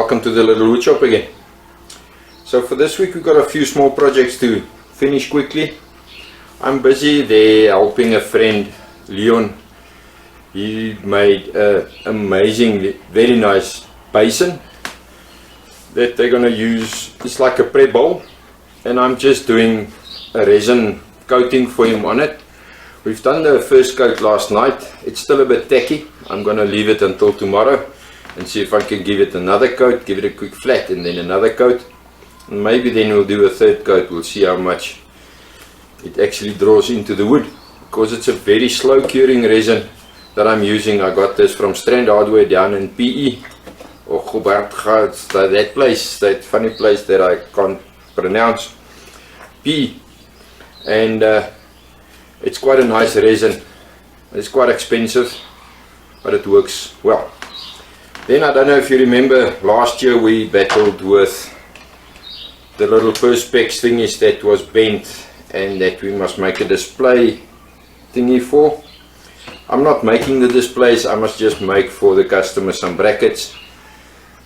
welcome to the little wood shop again. So for this week we've got a few small projects to finish quickly. I'm busy there helping a friend, Leon. He made an amazing, very nice basin that they're going to use. It's like a prep bowl, and I'm just doing a resin coating for him on it. We've done the first coat last night. It's still a bit tacky. I'm going to leave it until tomorrow and see if I can give it another coat, give it a quick flat and then another coat, and maybe then we'll do a third coat. We'll see how much it actually draws into the wood, because it's a very slow curing resin that I'm using. I got this from Strand Hardware down in PE, or that place, that funny place that I can't pronounce, PE, and it's quite a nice resin. It's quite expensive, but it works well. Then I don't know if you remember, last year we battled with the little perspex thingies that was bent and that we must make a display thingy for. I'm not making the displays, I must just make for the customer some brackets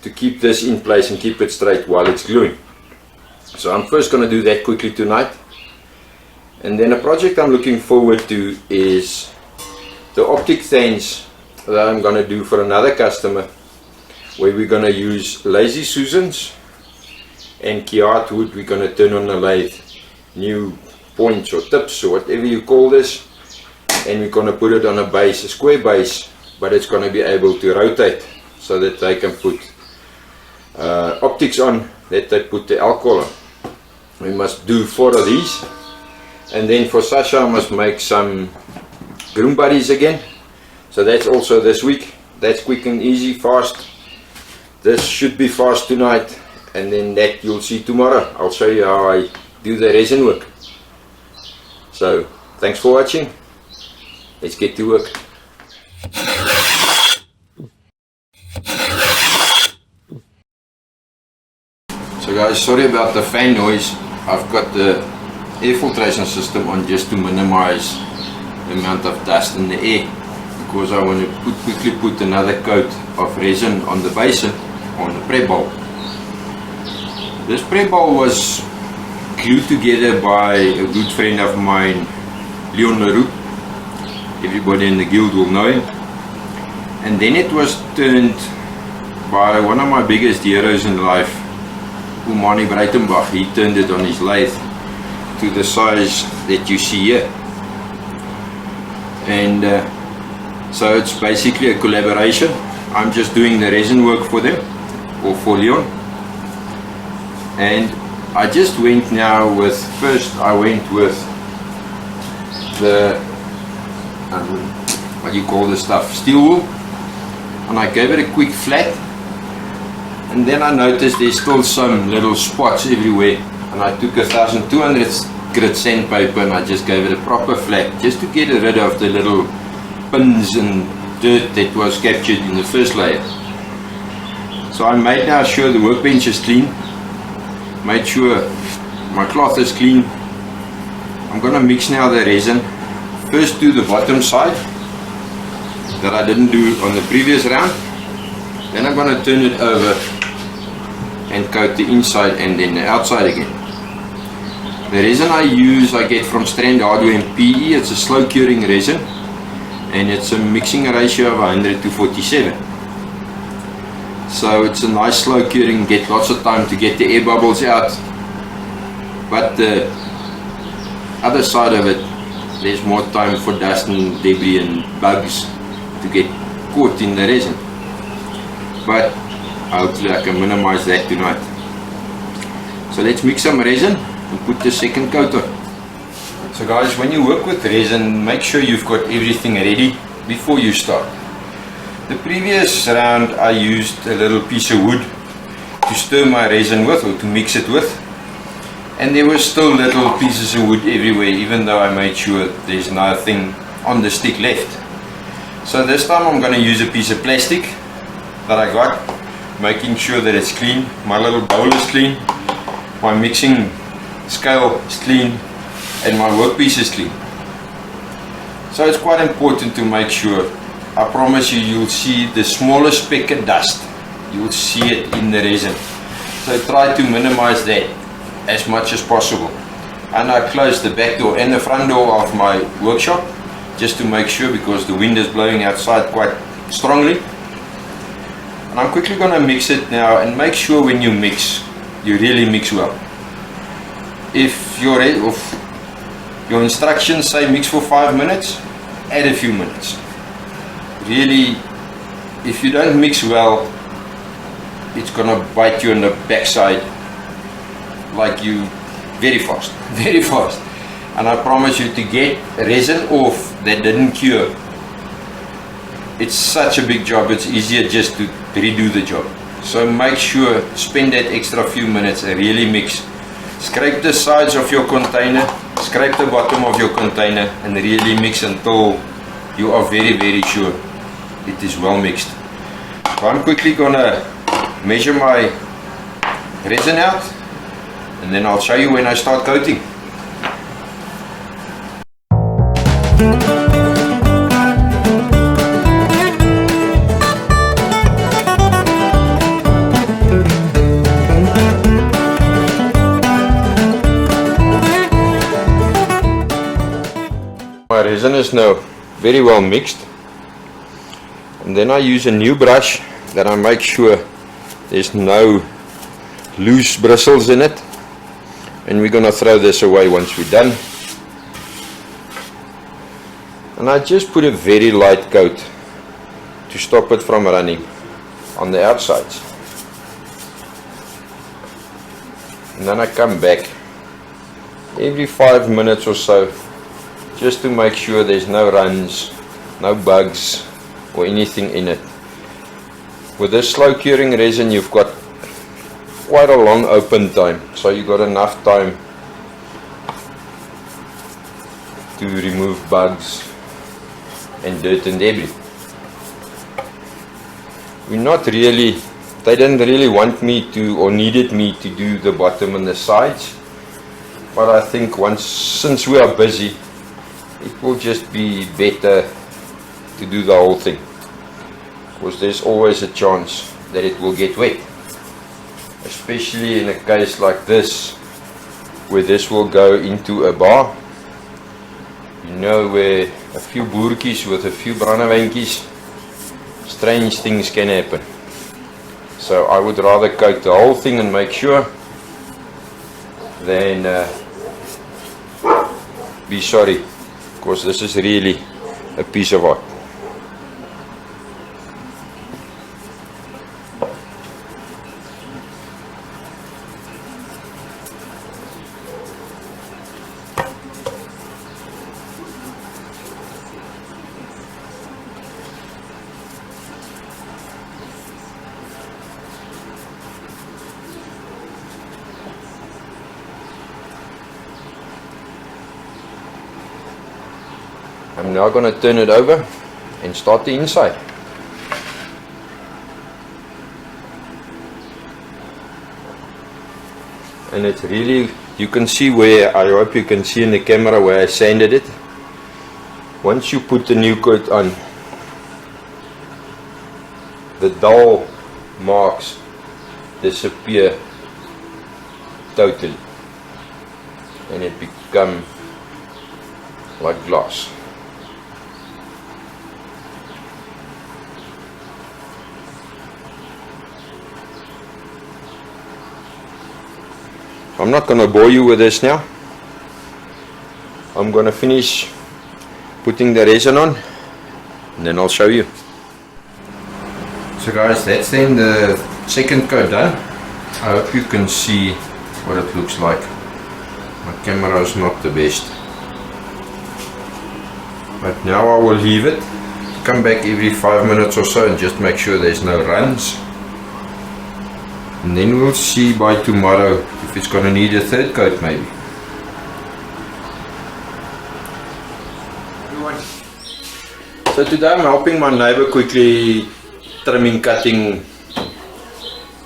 to keep this in place and keep it straight while it's gluing. So I'm first going to do that quickly tonight. And then a project I'm looking forward to is the optic stains that I'm going to do for another customer, where we're going to use lazy Susans and Kiat wood. We're going to turn on the lathe, new points or tips or whatever you call this, and we're going to put it on a base, a square base, but it's going to be able to rotate so that they can put optics on, that they put the alcohol on. We must do 4 of these, and then for Sasha I must make some groom buddies again. So that's also this week. That's quick and easy, fast. This should be fast tonight, and then that you'll see tomorrow. I'll show you how I do the resin work. So thanks for watching. Let's get to work. So guys, sorry about the fan noise. I've got the air filtration system on just to minimize the amount of dust in the air, because I want to quickly put another coat of resin on the basin, on the prep bowl. This prep bowl was glued together by a good friend of mine, Leon Leroux. Everybody in the guild will know him. And then it was turned by one of my biggest heroes in life, Umani Breitenbach. He turned it on his lathe to the size that you see here. And so it's basically a collaboration. I'm just doing the resin work for them, or for Leon. And I just went now with, first I went with the what do you call this stuff, steel wool, and I gave it a quick flat, and then I noticed there's still some little spots everywhere, and I took 1200 grit sandpaper and I just gave it a proper flat, just to get rid of the little pins and dirt that was captured in the first layer. So I made now sure the workbench is clean, made sure my cloth is clean. I'm going to mix now the resin. First do the bottom side that I didn't do on the previous round, then I'm going to turn it over and coat the inside and then the outside again. The resin I use I get from Strand Hardware in PE. It's a slow curing resin, and it's a mixing ratio of 100 to 47. So it's a nice slow curing, get lots of time to get the air bubbles out. But the other side of it, there's more time for dust and debris and bugs to get caught in the resin. But hopefully I can minimize that tonight. So let's mix some resin and put the second coat on. So guys, when you work with resin, make sure you've got everything ready before you start. The previous round I used a little piece of wood to stir my resin with, or to mix it with, and there were still little pieces of wood everywhere, even though I made sure there's nothing on the stick left. So this time I'm going to use a piece of plastic that I got, making sure that it's clean. My little bowl is clean, my mixing scale is clean, and my workpiece is clean. So it's quite important to make sure. I promise you, you'll see the smallest speck of dust you will see it in the resin. So try to minimize that as much as possible. And I close the back door and the front door of my workshop just to make sure, because the wind is blowing outside quite strongly. And I'm quickly going to mix it now, and make sure when you mix, you really mix well. If your instructions say mix for 5 minutes, add a few minutes. Really, if you don't mix well, it's gonna bite you on the backside, like you, very fast, very fast. And I promise you, to get resin off that didn't cure, it's such a big job. It's easier just to redo the job. So make sure, spend that extra few minutes and really mix. Scrape the sides of your container, scrape the bottom of your container, and really mix until you are very, very sure it is well mixed. So I'm quickly gonna measure my resin out, and then I'll show you when I start coating. My resin is now very well mixed, and then I use a new brush that I make sure there's no loose bristles in it, and we're gonna throw this away once we're done. And I just put a very light coat to stop it from running on the outsides, and then I come back every 5 minutes or so just to make sure there's no runs, no bugs or anything in it. With this slow curing resin, you've got quite a long open time, so you've got enough time to remove bugs and dirt and debris. They didn't really want me to, or needed me to do the bottom and the sides, but I think since we are busy, it will just be better to do the whole thing, because there's always a chance that it will get wet, especially in a case like this where this will go into a bar, you know, where a few boertjies with a few brandewijntjies, strange things can happen. So I would rather coat the whole thing and make sure than be sorry, because this is really a piece of art. I'm now going to turn it over and start the inside. And it's really, you can see where, I hope you can see in the camera where I sanded it. Once you put the new coat on, the dull marks disappear totally, and it becomes like glass. I'm not going to bore you with this now. I'm going to finish putting the resin on, and then I'll show you. So guys, that's then the second coat done. I hope you can see what it looks like. My camera is not the best, but now I will leave it, come back every 5 minutes or so and just make sure there's no runs, and then we'll see by tomorrow if it's going to need a third coat maybe. So today I'm helping my neighbor quickly trimming, cutting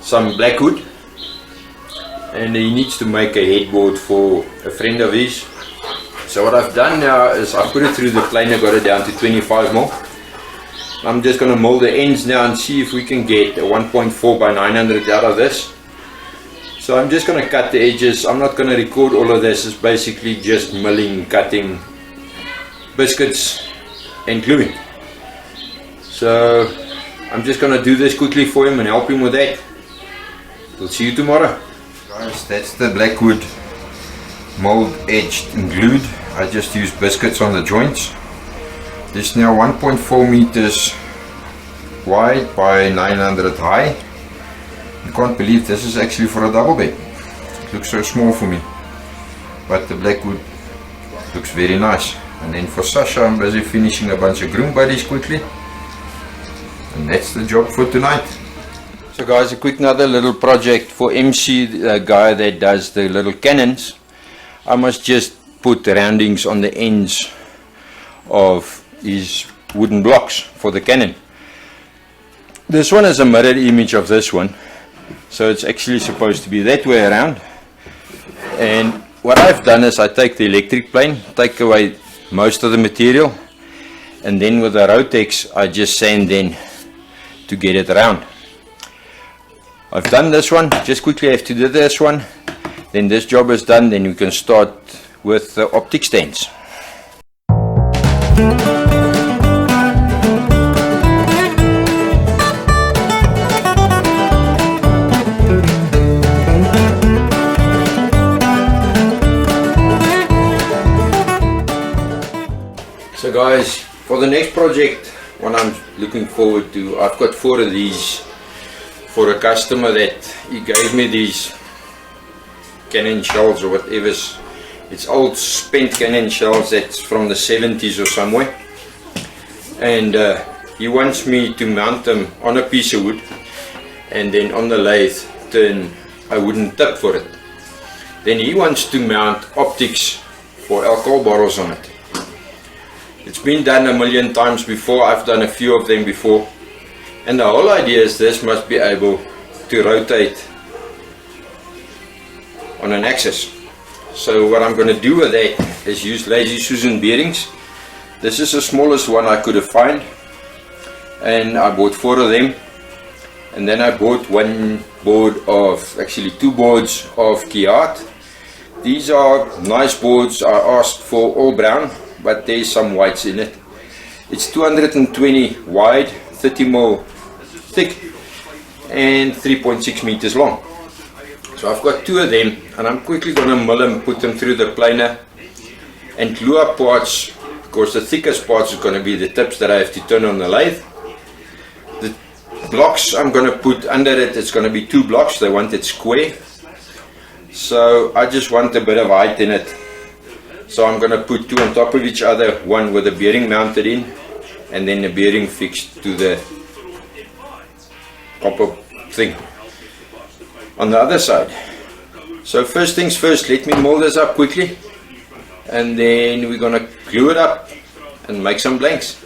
some black wood, and he needs to make a headboard for a friend of his. So what I've done now is I put it through the planer, got it down to 25 more, I'm just going to mold the ends now and see if we can get a 1.4 by 900 out of this. So I'm just going to cut the edges. I'm not going to record all of this. It's basically just milling, cutting biscuits and gluing. So I'm just going to do this quickly for him and help him with that. We'll see you tomorrow. Guys, that's the blackwood mold edged and glued. I just used biscuits on the joints. This is now 1.4 meters wide by 900 high. You can't believe this is actually for a double bed. It looks so small for me, but the blackwood looks very nice. And then for Sasha, I'm busy finishing a bunch of groom buddies quickly, and that's the job for tonight. So guys, a quick another little project for MC, the guy that does the little cannons. I must just put roundings on the ends of his wooden blocks for the cannon. This one is a mirror image of this one, so it's actually supposed to be that way around. And what I've done is I take the electric plane, take away most of the material, and then with the Rotex I just sand in to get it round. I've done this one, just quickly have to do this one, then this job is done, then we can start with the optic stands. So guys, for the next project, what I'm looking forward to, I've got 4 of these for a customer that he gave me these cannon shells or whatever. It's old spent cannon shells that's from the 70s or somewhere, and he wants me to mount them on a piece of wood and then on the lathe turn a wooden tip for it. Then he wants to mount optics for alcohol bottles on it. It's been done a million times before. I've done a few of them before, and the whole idea is this must be able to rotate on an axis. So what I'm going to do with that is use lazy Susan bearings. This is the smallest one I could have found, and I bought 4 of them, and then I bought 1 board of, actually 2 boards of Kiat. These are nice boards. I asked for all brown, but there's some whites in it. It's 220 wide, 30 mm thick, and 3.6 meters long. So I've got 2 of them, and I'm quickly going to mill them, put them through the planer and glue up parts, because the thickest parts is going to be the tips that I have to turn on the lathe. The blocks I'm going to put under it, it's going to be 2 blocks. They want it square, so I just want a bit of height in it. So I'm going to put 2 on top of each other, one with a bearing mounted in, and then the bearing fixed to the copper thing on the other side. So first things first, let me mold this up quickly, and then we're going to glue it up and make some blanks.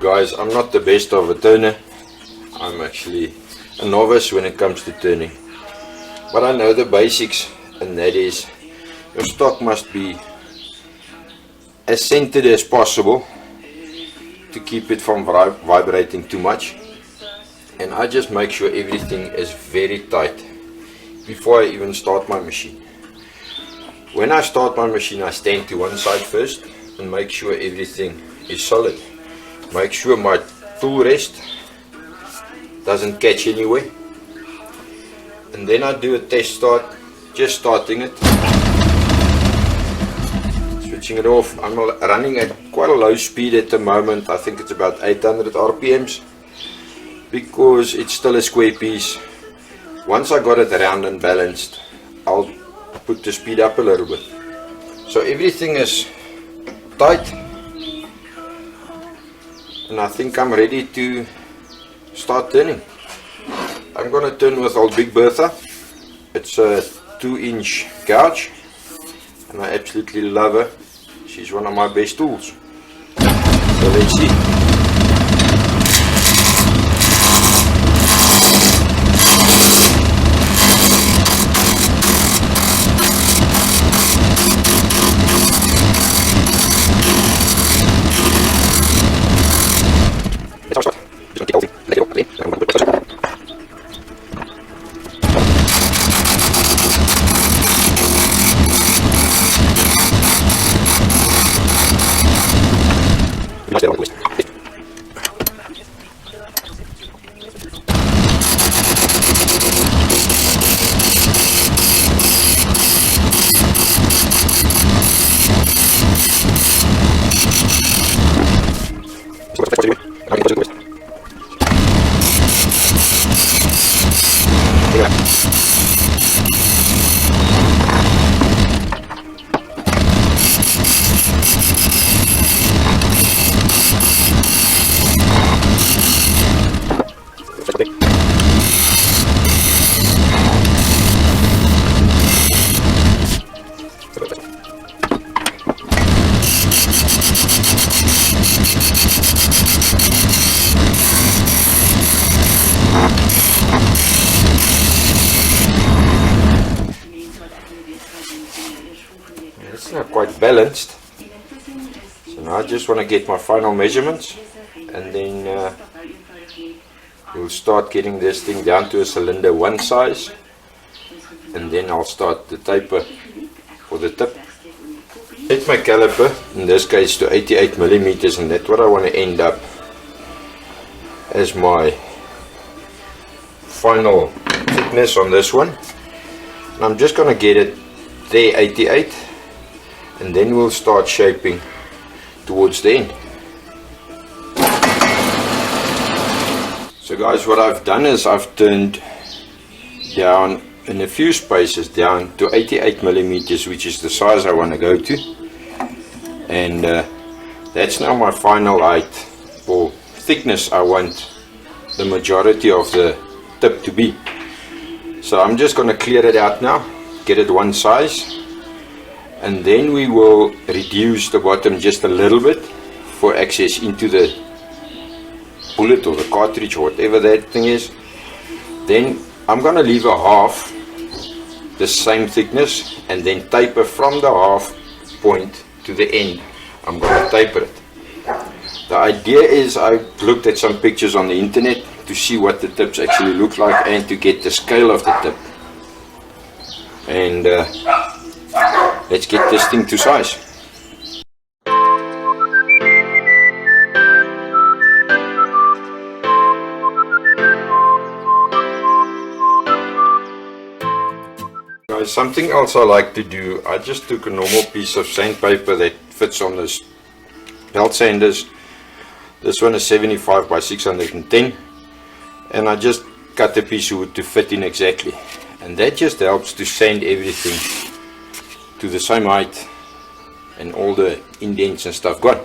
Guys, I'm not the best of a turner. I'm actually a novice when it comes to turning, but I know the basics, and that is your stock must be as centered as possible to keep it from vibrating too much, and I just make sure everything is very tight before I even start my machine. When I start my machine, I stand to one side first and make sure everything is solid. Make sure my tool rest doesn't catch anywhere, and then I do a test start, just starting it, switching it off. I'm running at quite a low speed at the moment. I think it's about 800 RPMs, because it's still a square piece. Once I got it round and balanced, I'll put the speed up a little bit. So everything is tight, and I think I'm ready to start turning. I'm going to turn with old Big Bertha, It's a 2-inch gouge and I absolutely love her. She's one of my best tools. So let's see. It's not quite balanced, so now I just want to get my final measurements, and then we'll start getting this thing down to a cylinder 1 size, and then I'll start the taper for the tip. Set my caliper, in this case to 88 millimeters, and that's what I want to end up as my final thickness on this one. And I'm just going to get it there, 88, and then we'll start shaping towards the end. So guys, what I've done is I've turned down in a few spaces down to 88 millimeters, which is the size I want to go to, and that's now my final height or thickness I want the majority of the tip to be. So I'm just going to clear it out now, get it 1 size, and then we will reduce the bottom just a little bit for access into the bullet or the cartridge or whatever that thing is. Then I'm going to leave a half the same thickness and then taper from the half point to the end. I'm going to taper it. The idea is I looked at some pictures on the internet to see what the tips actually look like and to get the scale of the tip. And let's get this thing to size. Guys, something else I like to do, I just took a normal piece of sandpaper that fits on this belt sanders. This one is 75 by 610, and I just cut a piece of wood to fit in exactly, and that just helps to sand everything to the same height and all the indents and stuff gone.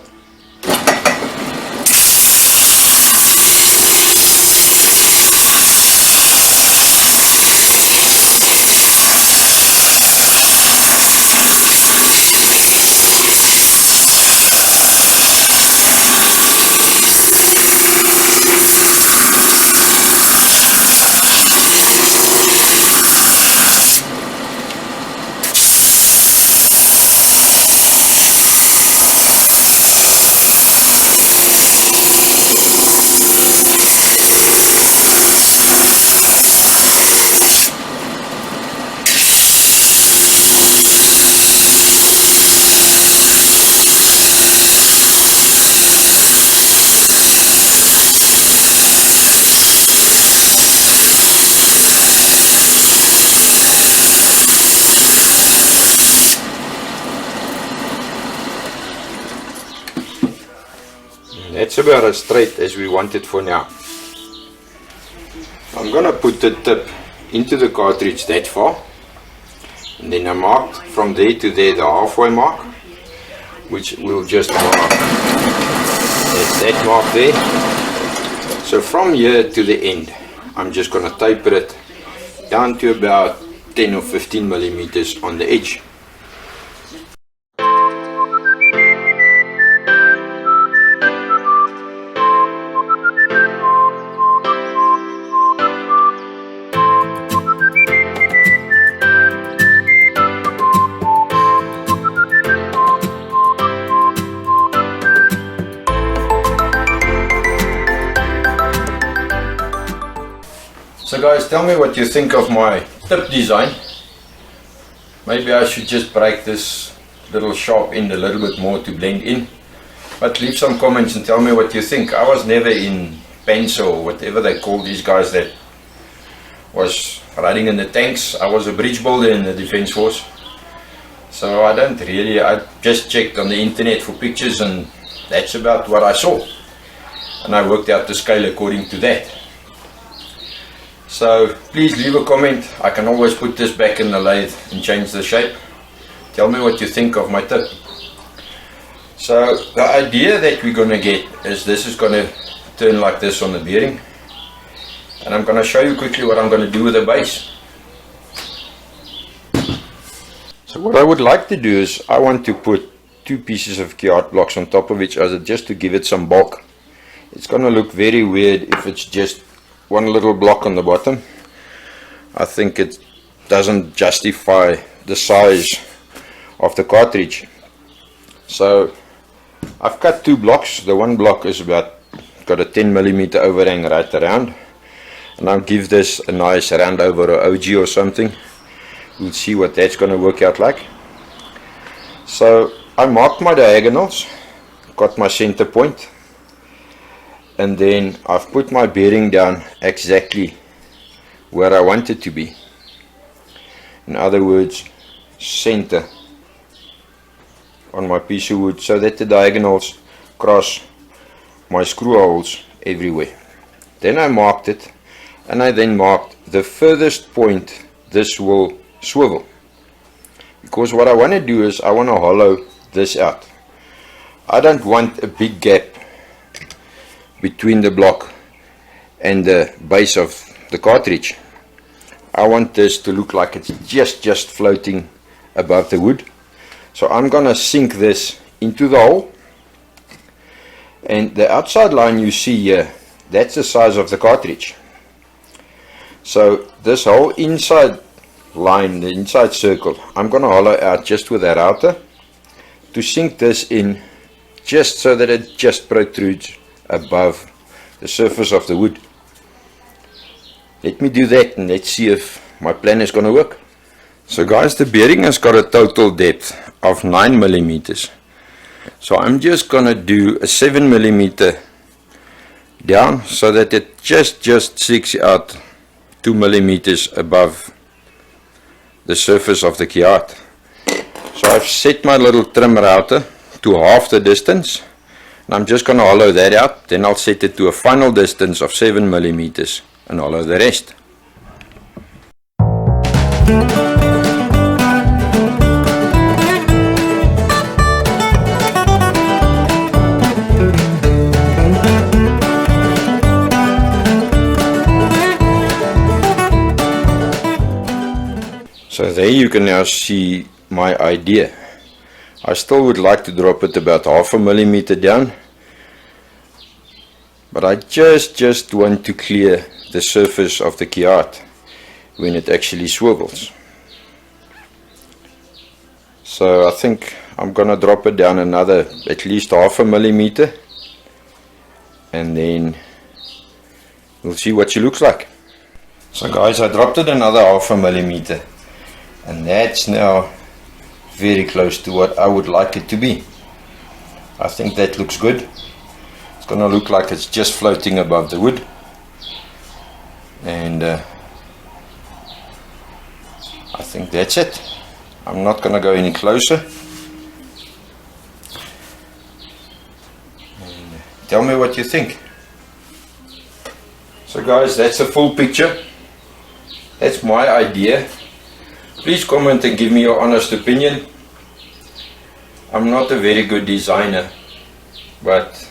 That's about as straight as we want it for now. I'm gonna put the tip into the cartridge that far, and then I marked from there to there the halfway mark, which we'll just mark. That's that mark there. So from here to the end, I'm just gonna taper it down to about 10 or 15 millimeters on the edge. So guys, tell me what you think of my tip design. Maybe I should just break this little sharp end a little bit more to blend in. But leave some comments and tell me what you think. I was never in pencil or whatever they call these guys that was riding in the tanks. I was a bridge builder in the Defence Force. So I just checked on the internet for pictures and that's about what I saw. And I worked out the scale according to that. So please leave a comment. I can always put this back in the lathe and change the shape. Tell me what you think of my tip. So the idea that we're going to get is this is going to turn like this on the bearing. And I'm going to show you quickly what I'm going to do with the base. So what I would like to do is I want to put two pieces of key art blocks on top of each other just to give it some bulk. It's going to look very weird if it's just one little block on the bottom. I think it doesn't justify the size of the cartridge. So I've cut two blocks. The one block is got a 10mm overhang right around, and I'll give this a nice round over or OG or something. We'll see what that's going to work out like. So I marked my diagonals, got my center point, and then I've put my bearing down exactly where I want it to be. In other words, center on my piece of wood so that the diagonals cross my screw holes everywhere. Then I marked it, and I then marked the furthest point this will swivel, because what I want to do is I want to hollow this out. I don't want a big gap between the block and the base of the cartridge. I want this to look like it's just floating above the wood. So I'm gonna sink this into the hole, and the outside line you see here, that's the size of the cartridge. So this whole inside line, the inside circle, I'm gonna hollow out just with a router to sink this in, just so that it just protrudes above the surface of the wood. Let me do that and let's see if my plan is going to work. So guys, the bearing has got a total depth of 9mm. So I'm just going to do a 7mm down so that it just sticks out 2mm above the surface of the key art. So I've set my little trim router to half the distance. And I'm just going to hollow that out, then I'll set it to a final distance of 7mm and hollow the rest. So there you can now see my idea. I still would like to drop it about 0.5 millimeter down, but I just want to clear the surface of the key art when it actually swivels. So I think I'm gonna drop it down another at least 0.5 millimeter, and then we'll see what she looks like. So guys, I dropped it another 0.5 millimeter, and that's now very close to what I would like it to be. I think that looks good. It's gonna look like it's just floating above the wood, and I think that's it. I'm not gonna go any closer. And tell me what you think. So guys, that's a full picture. That's my idea. Please comment and give me your honest opinion. I'm not a very good designer, but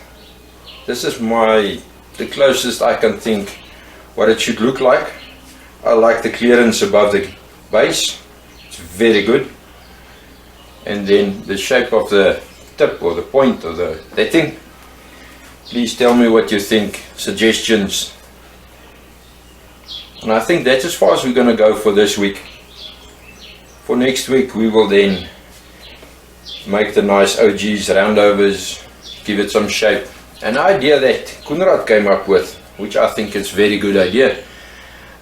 this is the closest I can think what it should look like. I like the clearance above the base, it's very good. And then the shape of the tip or the point or the thing, please tell me what you think, suggestions. And I think that's as far as we're going to go for this week. For next week we will then make the nice OGs, roundovers, give it some shape. An idea that Kunrad came up with, which I think is a very good idea,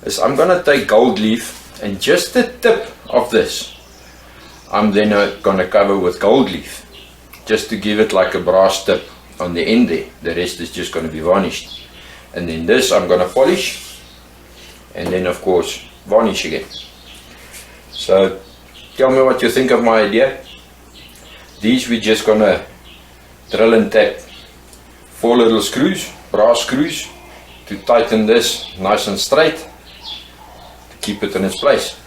is I'm going to take gold leaf and just the tip of this I'm then going to cover with gold leaf, just to give it like a brass tip on the end there. The rest is just going to be varnished. And then this I'm going to polish, and then of course varnish again. So tell me what you think of my idea. These we're just going to drill and tap 4 little screws, brass screws, to tighten this nice and straight, to keep it in its place.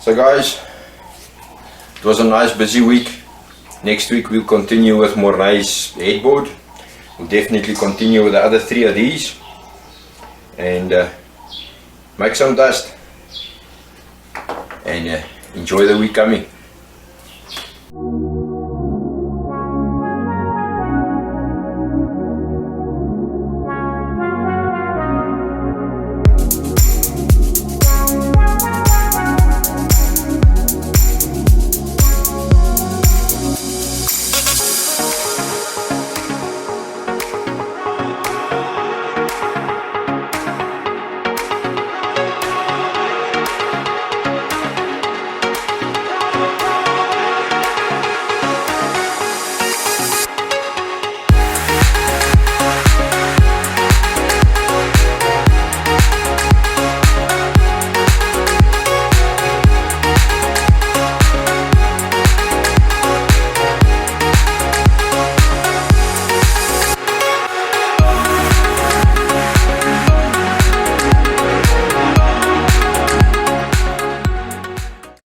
So guys, it was a nice busy week. Next week we'll continue with more nice headboard. We'll definitely continue with the other 3 of these and make some dust and enjoy the week coming.